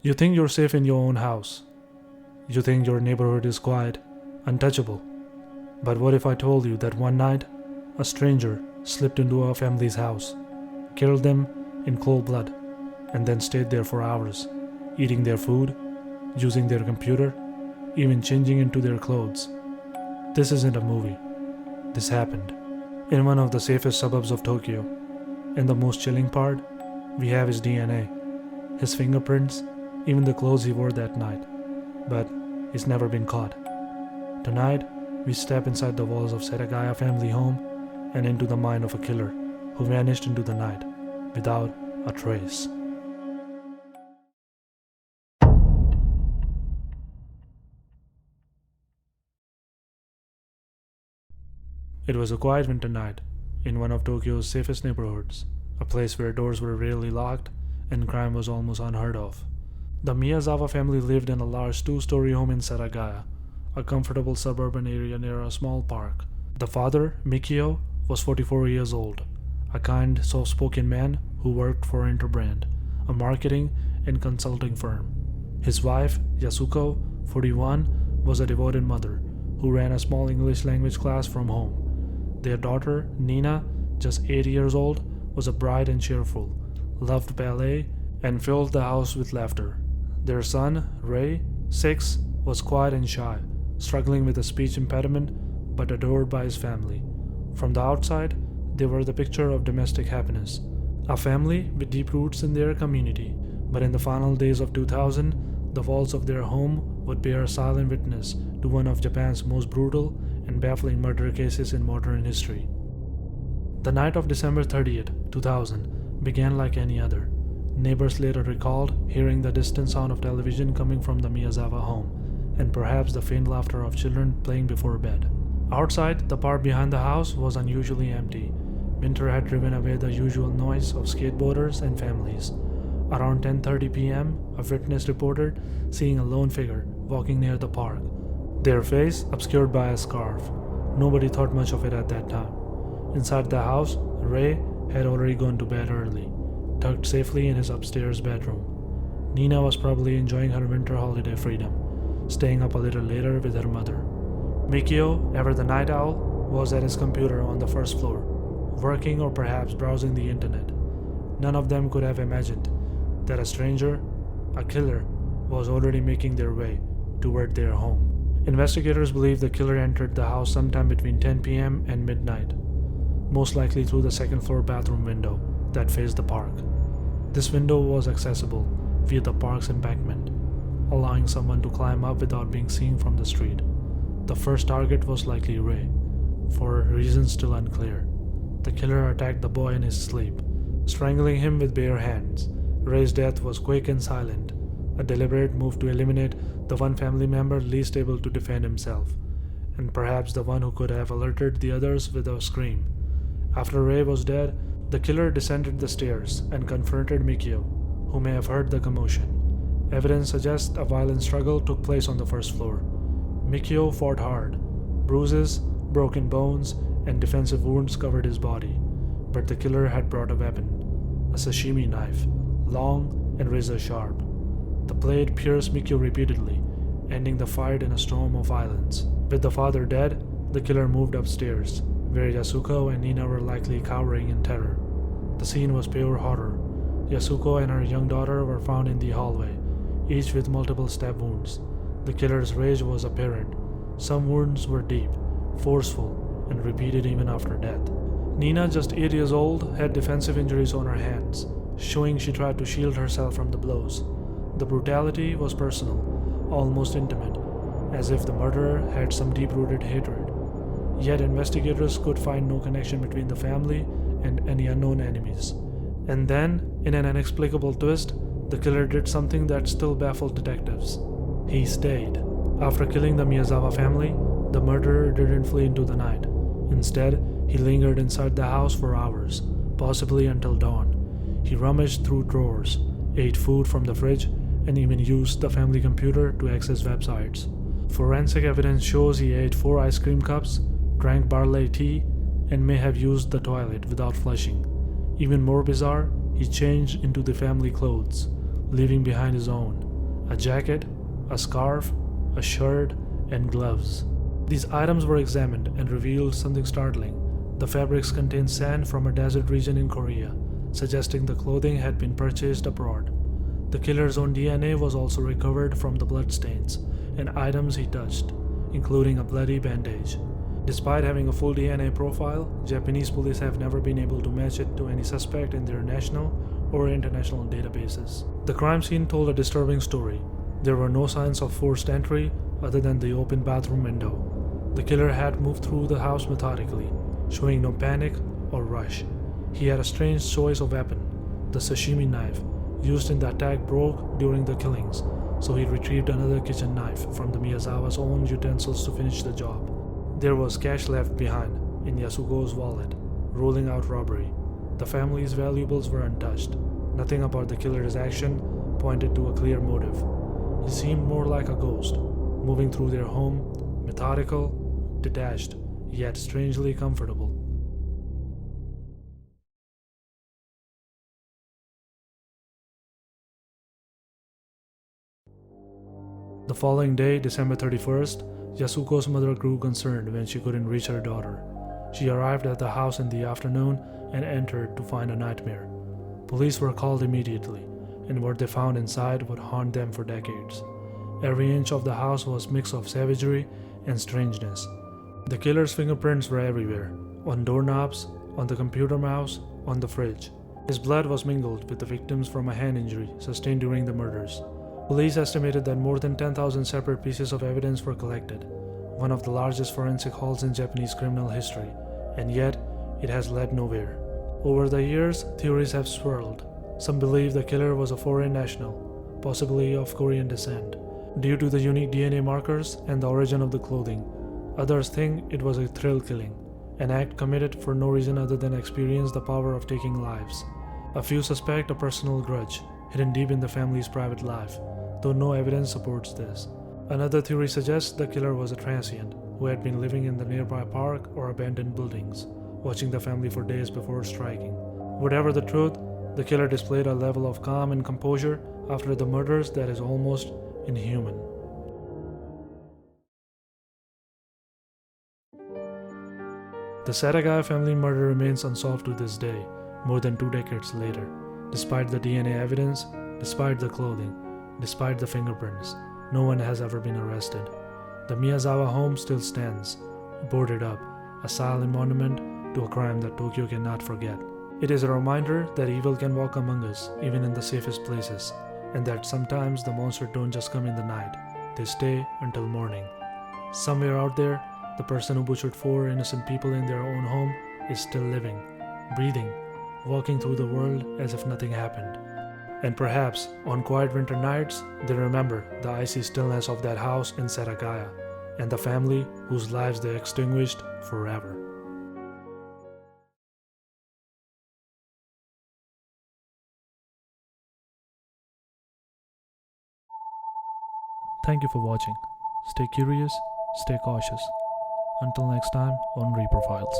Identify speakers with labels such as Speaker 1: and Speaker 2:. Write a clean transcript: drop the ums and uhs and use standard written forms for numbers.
Speaker 1: You think you're safe in your own house. You think your neighborhood is quiet, untouchable. But what if I told you that one night, a stranger slipped into our family's house, killed them in cold blood, and then stayed there for hours, eating their food, using their computer, even changing into their clothes? This isn't a movie. This happened in one of the safest suburbs of Tokyo. And the most chilling part, we have his DNA, his fingerprints, even the clothes he wore that night. But he's never been caught. Tonight, we step inside the walls of Setagaya Family Home and into the mind of a killer who vanished into the night without a trace. It was a quiet winter night in one of Tokyo's safest neighborhoods, a place where doors were rarely locked and crime was almost unheard of. The Miyazawa family lived in a large two-story home in Setagaya, a comfortable suburban area near a small park. The father, Mikio, was 44 years old, a kind, soft-spoken man who worked for Interbrand, a marketing and consulting firm. His wife, Yasuko, 41, was a devoted mother who ran a small English language class from home. Their daughter, Niina, just 8 years old, was a bright and cheerful, loved ballet, and filled the house with laughter. Their son, Rei, 6, was quiet and shy, struggling with a speech impediment, but adored by his family. From the outside, they were the picture of domestic happiness, a family with deep roots in their community. But in the final days of 2000, the walls of their home would bear silent witness to one of Japan's most brutal and baffling murder cases in modern history. The night of December 30th, 2000, began like any other. Neighbors later recalled hearing the distant sound of television coming from the Miyazawa home, and perhaps the faint laughter of children playing before bed. Outside, the park behind the house was unusually empty. Winter had driven away the usual noise of skateboarders and families. Around 10:30 p.m., a witness reported seeing a lone figure walking near the park, their face obscured by a scarf. Nobody thought much of it at that time. Inside the house, Rei had already gone to bed early, tucked safely in his upstairs bedroom. Niina was probably enjoying her winter holiday freedom, staying up a little later with her mother. Mikio, ever the night owl, was at his computer on the first floor, working or perhaps browsing the internet. None of them could have imagined that a stranger, a killer, was already making their way toward their home. Investigators believe the killer entered the house sometime between 10 p.m. and midnight, most likely through the second-floor bathroom window that faced the park. This window was accessible via the park's embankment, allowing someone to climb up without being seen from the street. The first target was likely Rei, for reasons still unclear. The killer attacked the boy in his sleep, strangling him with bare hands. Rei's death was quick and silent, a deliberate move to eliminate the one family member least able to defend himself, and perhaps the one who could have alerted the others with a scream. After Rei was dead, the killer descended the stairs and confronted Mikio, who may have heard the commotion. Evidence suggests a violent struggle took place on the first floor. Mikio fought hard. Bruises, broken bones, and defensive wounds covered his body, but the killer had brought a weapon, a sashimi knife, long and razor-sharp. The blade pierced Mikio repeatedly, ending the fight in a storm of violence. With the father dead, the killer moved upstairs, where Yasuko and Niina were likely cowering in terror. The scene was pure horror. Yasuko and her young daughter were found in the hallway, each with multiple stab wounds. The killer's rage was apparent. Some wounds were deep, forceful, and repeated even after death. Niina, just 8 years old, had defensive injuries on her hands, showing she tried to shield herself from the blows. The brutality was personal, almost intimate, as if the murderer had some deep-rooted hatred. Yet investigators could find no connection between the family and any unknown enemies. And then, in an inexplicable twist, the killer did something that still baffled detectives. He stayed. After killing the Miyazawa family, the murderer didn't flee into the night. Instead, he lingered inside the house for hours, possibly until dawn. He rummaged through drawers, ate food from the fridge, and even used the family computer to access websites. Forensic evidence shows he ate 4 ice cream cups, drank barley tea, and may have used the toilet without flushing. Even more bizarre, he changed into the family clothes, leaving behind his own. a jacket, a scarf, a shirt, and gloves. These items were examined and revealed something startling. The fabrics contained sand from a desert region in Korea, suggesting the clothing had been purchased abroad. The killer's own DNA was also recovered from the bloodstains and items he touched, including a bloody bandage. Despite having a full DNA profile, Japanese police have never been able to match it to any suspect in their national or international databases. The crime scene told a disturbing story. There were no signs of forced entry other than the open bathroom window. The killer had moved through the house methodically, showing no panic or rush. He had a strange choice of weapon. The sashimi knife used in the attack broke during the killings, so he retrieved another kitchen knife from the Miyazawa's own utensils to finish the job. There was cash left behind in Yasuko's wallet, ruling out robbery. The family's valuables were untouched. Nothing about the killer's action pointed to a clear motive. He seemed more like a ghost, moving through their home, methodical, detached, yet strangely comfortable. The following day, December 31st, Yasuko's mother grew concerned when she couldn't reach her daughter. She arrived at the house in the afternoon and entered to find a nightmare. Police were called immediately, and what they found inside would haunt them for decades. Every inch of the house was a mix of savagery and strangeness. The killer's fingerprints were everywhere, on doorknobs, on the computer mouse, on the fridge. His blood was mingled with the victims from a hand injury sustained during the murders. Police estimated that more than 10,000 separate pieces of evidence were collected, one of the largest forensic hauls in Japanese criminal history, and yet it has led nowhere. Over the years, theories have swirled. Some believe the killer was a foreign national, possibly of Korean descent, due to the unique DNA markers and the origin of the clothing. Others think it was a thrill killing, an act committed for no reason other than experience the power of taking lives. A few suspect a personal grudge hidden deep in the family's private life, though no evidence supports this. Another theory suggests the killer was a transient who had been living in the nearby park or abandoned buildings, watching the family for days before striking. Whatever the truth, the killer displayed a level of calm and composure after the murders that is almost inhuman. The Setagaya family murder remains unsolved to this day, more than 2 decades later. Despite the DNA evidence, despite the clothing, despite the fingerprints, no one has ever been arrested. The Miyazawa home still stands, boarded up, a silent monument to a crime that Tokyo cannot forget. It is a reminder that evil can walk among us, even in the safest places, and that sometimes the monsters don't just come in the night, they stay until morning. Somewhere out there, the person who butchered 4 innocent people in their own home is still living, breathing, walking through the world as if nothing happened. And perhaps, on quiet winter nights, they remember the icy stillness of that house in Setagaya, and the family whose lives they extinguished forever. Thank you for watching. Stay curious, stay cautious. Until next time on Reprofiles.